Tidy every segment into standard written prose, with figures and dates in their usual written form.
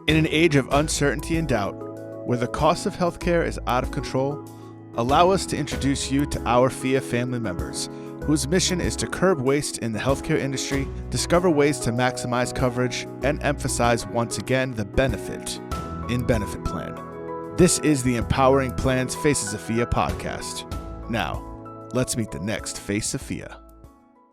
In an age of uncertainty and doubt, where the cost of healthcare is out of control, allow us to introduce you to our Phia family members, whose mission is to curb waste in the healthcare industry, discover ways to maximize coverage, and emphasize once again the benefit in Benefit Plan. This is the Empowering Plans Faces of Phia podcast. Now, let's meet the next face of Phia.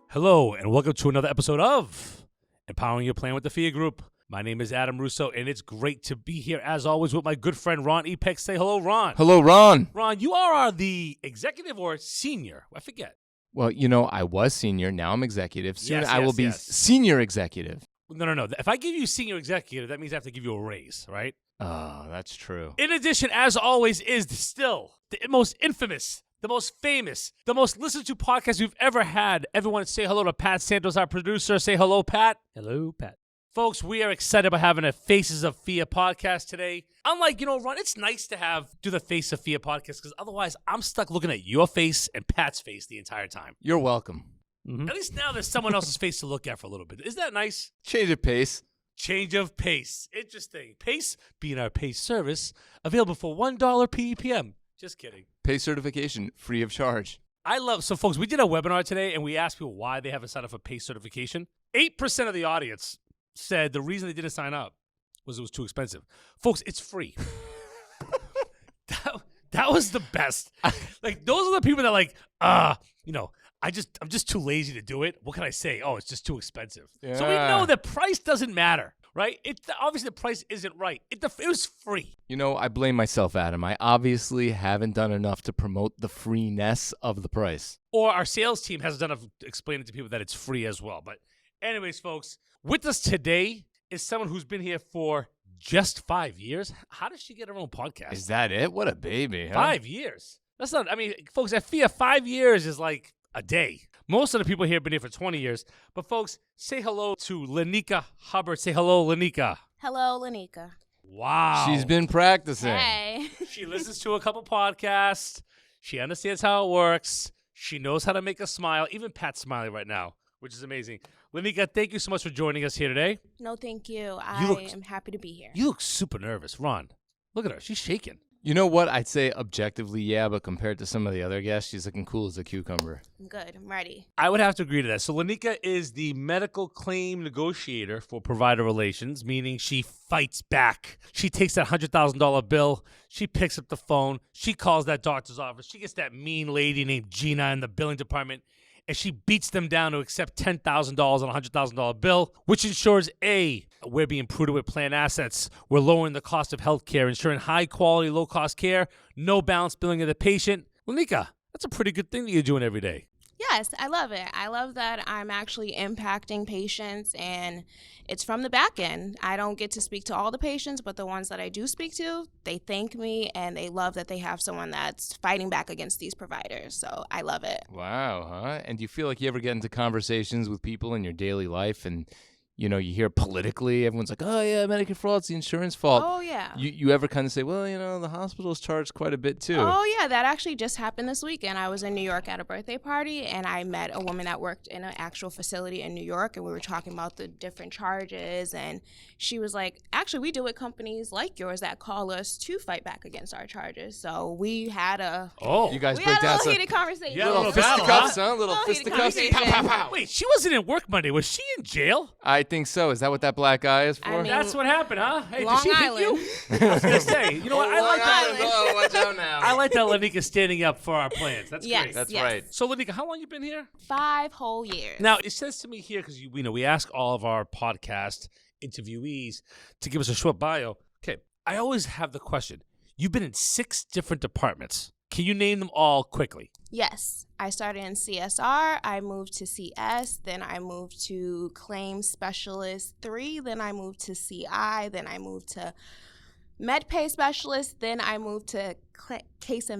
Hello, and welcome to another episode of Empowering Your Plan with the Phia Group. My name is Adam Russo, and it's great to be here, as always, with my good friend Ron E. Peck. Say hello, Ron. Hello, Ron. Ron, you are the executive or senior? I forget. Well, you know, I was senior. Now I'm executive. Soon I will be yes. senior executive. No. If I give you senior executive, that means I have to give you a raise, right? Oh, that's true. In addition, as always, is still the most infamous, the most famous, the most listened to podcast we've ever had. Everyone say hello to Pat Santos, our producer. Say hello, Pat. Hello, Pat. Folks, we are excited about having a Faces of Phia podcast today. Unlike, Ron, it's nice to do the Face of Phia podcast because otherwise I'm stuck looking at your face and Pat's face the entire time. You're welcome. Mm-hmm. At least now there's someone else's face to look at for a little bit. Isn't that nice? Change of pace. Change of pace. Interesting. Pace being our pace service, available for $1 PEPM. Just kidding. Pay certification, free of charge. So folks, we did a webinar today and we asked people why they haven't signed up for pace certification. 8% of the audience said the reason they didn't sign up was it was too expensive. Folks, it's free. that was the best. Like, those are the people that I'm just too lazy to do it. What can I say? Oh, it's just too expensive. Yeah. So we know that price doesn't matter, right? Obviously the price isn't right. It was free. You know, I blame myself, Adam. I obviously haven't done enough to promote the freeness of the price. Or our sales team hasn't done enough to explain it to people that it's free as well. But anyways, folks, with us today is someone who's been here for just 5 years. How does she get her own podcast? Is that it? What a baby, huh? 5 years. That's not, folks, at Phia, 5 years is like a day. Most of the people here have been here for 20 years. But folks, say hello to Lyneka Hubbert. Say hello, Lyneka. Hello, Lyneka. Wow. She's been practicing. Hey. She listens to a couple podcasts. She understands how it works. She knows how to make us smile. Even Pat's smiling right now, which is amazing. Lyneka, thank you so much for joining us here today. No, thank you. I am happy to be here. You look super nervous. Ron, look at her. She's shaking. You know what? I'd say objectively, yeah, but compared to some of the other guests, she's looking cool as a cucumber. I'm good. I'm ready. I would have to agree to that. So Lyneka is the Medical Claim Negotiator for provider relations, meaning she fights back. She takes that $100,000 bill. She picks up the phone. She calls that doctor's office. She gets that mean lady named Gina in the billing department, and she beats them down to accept $10,000 on a $100,000 bill, which ensures, A, we're being prudent with plan assets, we're lowering the cost of health care, ensuring high-quality, low-cost care, no balance billing of the patient. Lyneka, that's a pretty good thing that you're doing every day. Yes, I love it. I love that I'm actually impacting patients, and it's from the back end. I don't get to speak to all the patients, but the ones that I do speak to, they thank me, and they love that they have someone that's fighting back against these providers. So I love it. Wow, huh? And do you feel like you ever get into conversations with people in your daily life and, you hear politically, everyone's like, oh, yeah, Medicare fraud's the insurance fault. Oh, yeah. You ever kind of say, well, the hospitals charge quite a bit, too. Oh, yeah. That actually just happened this weekend. I was in New York at a birthday party, and I met a woman that worked in an actual facility in New York, and we were talking about the different charges, and she was like, actually, we deal with companies like yours that call us to fight back against our charges. So we had you guys break down little heated conversation. Yeah, little battle, fisticuffs, huh? Little fisticuffs. heated conversation. Wait, she wasn't in work Monday. Was she in jail? I think so. Is that what that black eye is for? I mean, That's what happened, huh? Hey, Long did she Island. hit you? I was going to say, you know what? I like that. Oh, watch out now. I like that Lyneka's standing up for our plans. That's Yes, great. That's yes. right. So, Lyneka, how long you been here? 5 whole years. Now, it says to me here, because we ask all of our podcast interviewees to give us a short bio. Okay, I always have the question. You've been in 6 different departments. Can you name them all quickly? Yes. I started in CSR. I moved to CS. Then I moved to Claim Specialist 3. Then I moved to CI. Then I moved to MedPay Specialist. Then I moved to Case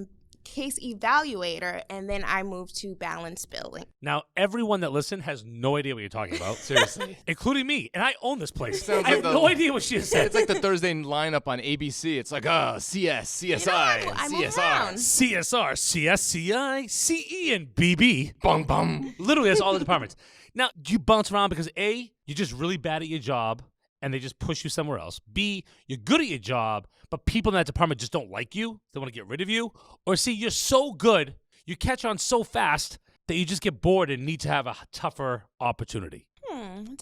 Evaluator. And then I moved to Balance Billing. Now, everyone that listened has no idea what you're talking about. Seriously. Including me. And I own this place. Sounds I have like no idea what she just said. It's like the Thursday lineup on ABC. It's like, CS, CSI, I move CSR. around. CSR, CSCI, CE, and BB. Bum, bum. Literally, that's all the departments. Now, do you bounce around because A, you're just really bad at your job, and they just push you somewhere else. B, you're good at your job, but people in that department just don't like you. They want to get rid of you. Or C, you're so good, you catch on so fast that you just get bored and need to have a tougher opportunity.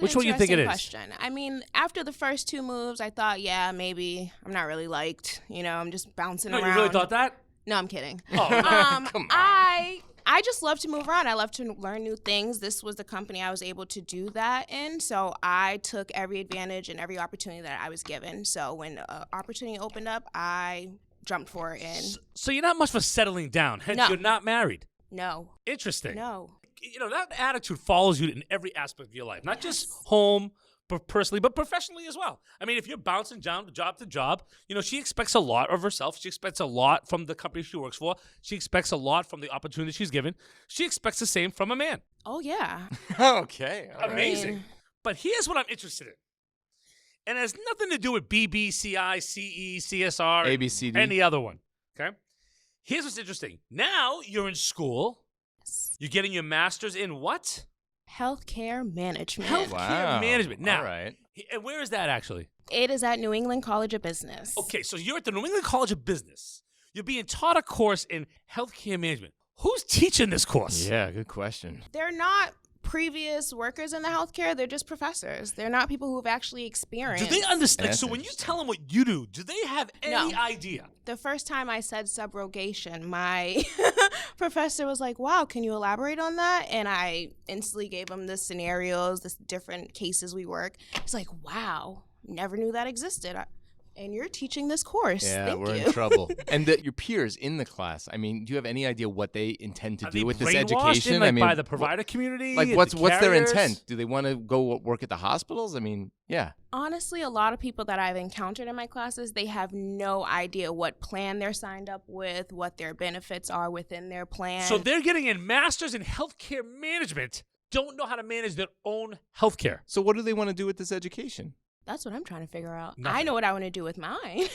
Which one do you think it is? Question. I mean, after the first 2 moves, I thought, yeah, maybe I'm not really liked. I'm just bouncing around. No, you really thought that? No, I'm kidding. Oh, come on. I just love to move around. I love to learn new things. This was the company I was able to do that in. So I took every advantage and every opportunity that I was given. So when an opportunity opened up, I jumped for it. And so you're not much for settling down. Hence, No. you're not married. no, Interesting. no. That attitude follows you in every aspect of your life, not just home, but personally, but professionally as well. I mean, if you're bouncing down job to job, she expects a lot of herself. She expects a lot from the company she works for. She expects a lot from the opportunity she's given. She expects the same from a man. Oh, yeah. Okay. all right. Amazing. But here's what I'm interested in. And it has nothing to do with BB, CI, CE, CSR, A, B, C, D. any other one. Okay? Here's what's interesting. Now you're in school. You're getting your master's in what? Healthcare management. Healthcare management. Now, all right. and where is that actually? It is at New England College of Business. Okay, so you're at the New England College of Business. You're being taught a course in healthcare management. Who's teaching this course? Yeah, good question. They're not previous workers in the healthcare. They're just professors. They're not people who've actually experienced. Do they understand? That's So when you interesting. tell them what you do they have any No. idea? The first time I said subrogation, my professor was like, wow, can you elaborate on that? And I instantly gave him the scenarios, the different cases we work. He's like, wow, never knew that existed. And you're teaching this course. Yeah, Thank we're you. in trouble. And your peers in the class, I mean, do you have any idea what they intend to Are do they with this brainwashed In, in, like, by the provider community? Like, and what's the their carriers? intent? Do they want to go work at the hospitals? I mean, yeah. Honestly, a lot of people that I've encountered in my classes, they have no idea what plan they're signed up with, what their benefits are within their plan. So they're getting a master's in healthcare management, don't know how to manage their own healthcare. So what do they want to do with this education? That's what I'm trying to figure out. Nothing. I know what I want to do with mine.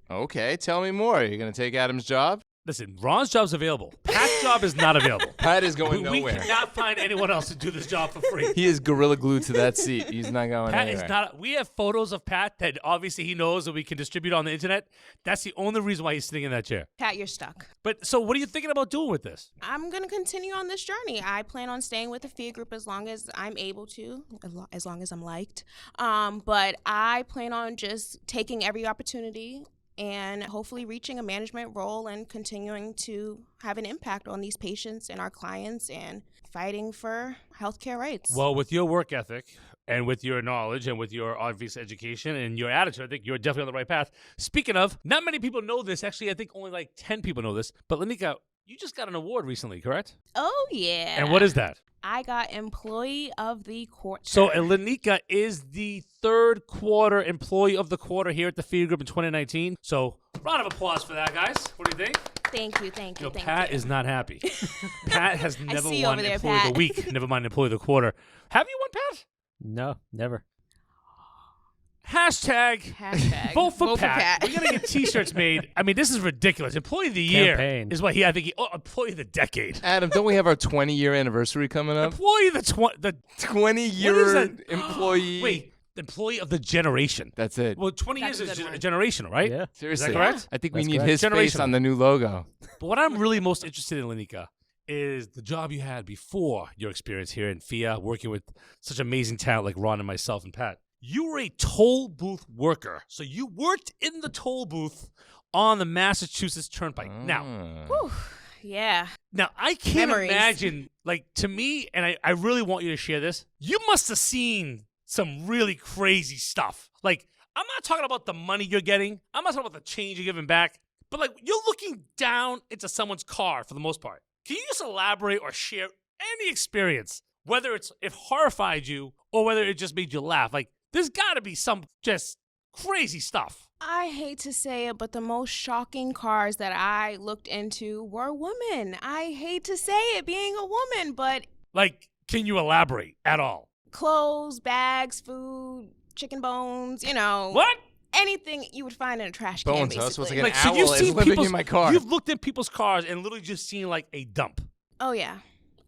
Okay, tell me more. Are you going to take Adam's job? Listen, Ron's job's available. Pat's job is not available. Pat is going We nowhere. cannot find anyone else to do this job for free. He is gorilla glued to that seat. He's not going Pat anywhere. is not. We have photos of Pat that obviously he knows that we can distribute on the internet. That's the only reason why he's sitting in that chair. Pat, you're stuck. But so, what are you thinking about doing with this? I'm going to continue on this journey. I plan on staying with the Phia Group as long as I'm able to, as long as I'm liked. But I plan on just taking every opportunity and hopefully reaching a management role and continuing to have an impact on these patients and our clients and fighting for healthcare rights. Well, with your work ethic and with your knowledge and with your obvious education and your attitude, I think you're definitely on the right path. Speaking of, not many people know this. Actually, I think only like 10 people know this. But Lyneka, you just got an award recently, correct? Oh, yeah. And what is that? I got Employee of the Quarter. So Lyneka is the third quarter Employee of the Quarter here at the Phia Group in 2019. So round of applause for that, guys. What do you think? Thank you, thank you, thank Pat you. is not happy. Pat has never see you won over there, Employee of the Pat. Week, never mind Employee of the Quarter. Have you won, Pat? No, never. Hashtag vote for Pat. We're gonna get T-shirts made. I mean, this is ridiculous. Employee of the Year Campaign. is what Employee of the Decade. Adam, don't we have our 20-year anniversary coming up? Employee of the 20-year What is that? employee. Wait, Employee of the Generation. That's it. Well, 20 That's years a is good one. generational, right? Yeah. Seriously. correct? I think we That's need correct. his face Generational. on the new logo. But what I'm really most interested in, Lyneka, is the job you had before your experience here in Phia, working with such amazing talent like Ron and myself and Pat. You were a toll booth worker. So you worked in the toll booth on the Massachusetts Turnpike. Now, Ah. Yeah. I can't Memories. imagine, like, to me, and I really want you to share this, you must have seen some really crazy stuff. Like, I'm not talking about the money you're getting. I'm not talking about the change you're giving back. But, like, you're looking down into someone's car for the most part. Can you just elaborate or share any experience, whether it horrified you or whether it just made you laugh? Like, there's got to be some just crazy stuff. I hate to say it, but the most shocking cars that I looked into were women. I hate to say it being a woman, but Like, can you elaborate at all? clothes, bags, food, chicken bones, What? anything you would find in a trash can, Bones, basically. huh? So it's like an owl is living people's, in my car. You've looked in people's cars and literally just seen like a dump. Oh, yeah.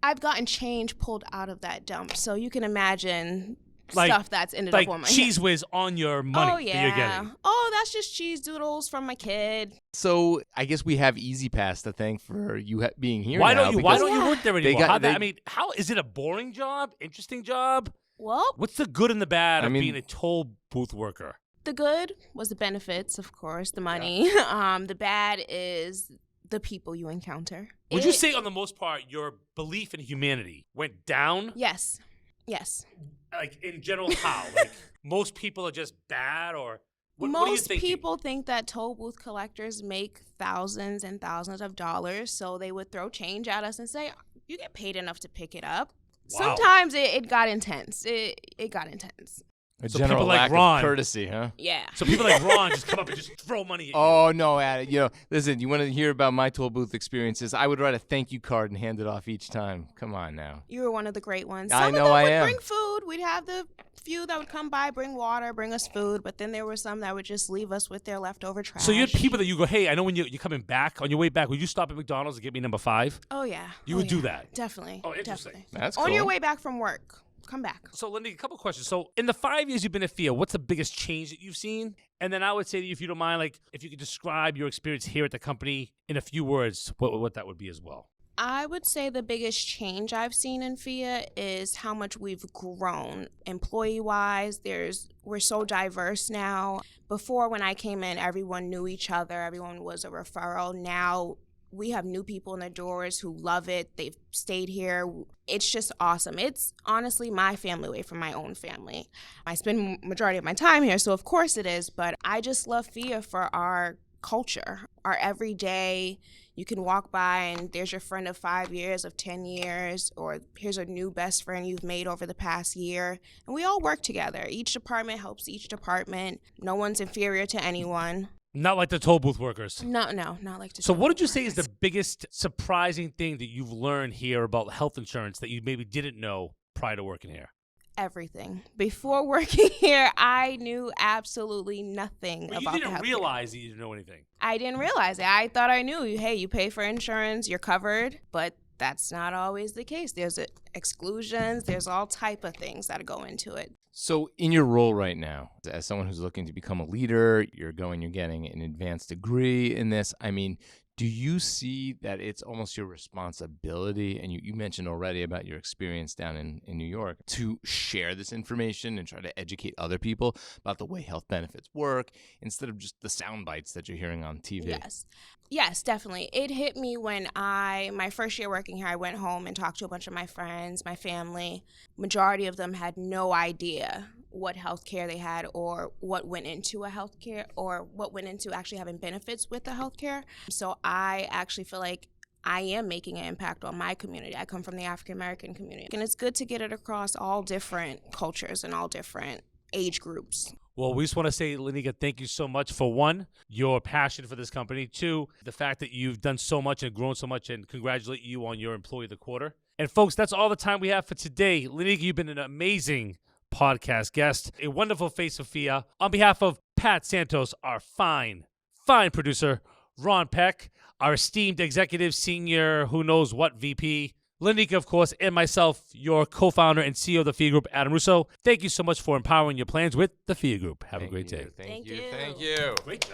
I've gotten change pulled out of that dump, so you can imagine stuff that's ended up on my Like Cheese Whiz on your money that you're getting. Oh, that's just cheese doodles from my kid. So I guess we have Easy Pass to thank for you being here. Why now don't you work there they anymore? got- How is it a boring job? Interesting job? Well, What's the good and the bad I of mean- being a toll booth worker? the good was the benefits, of course, the money. The bad is the people you encounter. Would you say, on the most part, your belief in humanity went down? Yes. Yes. Like, in general, how? Like, most people are just bad, or what are you Most thinking? people think that toll booth collectors make thousands and thousands of dollars, so they would throw change at us and say, you get paid enough to pick it up. Wow. Sometimes it got intense. It got intense. A So general people like lack Ron- of courtesy, huh? Yeah. So people like Ron just come up and just throw money at you. Oh no, Ad, listen, you want to hear about my toll booth experiences? I would write a thank you card and hand it off each time. Come on now. You were one of the great ones. I Some know of them I would am. bring food. We'd have the few that would come by, bring water, bring us food, but then there were some that would just leave us with their leftover trash. So you had people that you go, hey, I know when you're coming back, on your way back, would you stop at McDonald's and get me number 5? Oh, yeah. You would do that? Definitely. Oh, interesting. Definitely. That's On your cool. way back from work, come back. So, Lindy, a couple questions. So, in the 5 years you've been at Phia, what's the biggest change that you've seen? And then I would say to you, if you don't mind, like, if you could describe your experience here at the company in a few words, what that would be as well. I would say the biggest change I've seen in Phia is how much we've grown employee-wise. We're so diverse now. Before, when I came in, everyone knew each other. Everyone was a referral. Now we have new people in the doors who love it. They've stayed here. It's just awesome. It's honestly my family away from my own family. I spend majority of my time here, so of course it is, but I just love Phia for our culture, our everyday. You can walk by and there's your friend of 5 years, of 10 years, or here's a new best friend you've made over the past year. And we all work together. Each department helps each department. No one's inferior to anyone. Not like the toll booth workers. No, not like to. So what did you say is the biggest surprising thing that you've learned here about health insurance that you maybe didn't know prior to working here? Everything. Before working here, I knew absolutely nothing Well, about you the didn't healthcare. realize that you didn't know anything. I didn't realize it. I thought I knew. Hey, you pay for insurance, you're covered, but that's not always the case. There's exclusions. There's all type of things that go into it. So in your role right now, as someone who's looking to become a leader, you're getting an advanced degree in this. I mean, do you see that it's almost your responsibility, and you mentioned already about your experience down in New York, to share this information and try to educate other people about the way health benefits work instead of just the sound bites that you're hearing on TV? Yes, definitely. It hit me when my first year working here, I went home and talked to a bunch of my friends, my family. Majority of them had no idea what healthcare they had or what went into a healthcare or what went into actually having benefits with the healthcare. So I actually feel like I am making an impact on my community. I come from the African American community. And it's good to get it across all different cultures and all different age groups. Well, we just want to say, Lyneka, thank you so much for, 1, your passion for this company, 2, the fact that you've done so much and grown so much, and congratulate you on your Employee of the Quarter. And folks, that's all the time we have for today. Lyneka, you've been an amazing podcast guest, a wonderful face of Phia. On behalf of Pat Santos, our fine producer, Ron Peck, our esteemed executive senior who knows what VP, Lyneka, of course, and myself, your co-founder and CEO of the Phia Group, Adam Russo. Thank you so much for empowering your plans with the Phia Group. Have a great day. Thank you. you. Great job.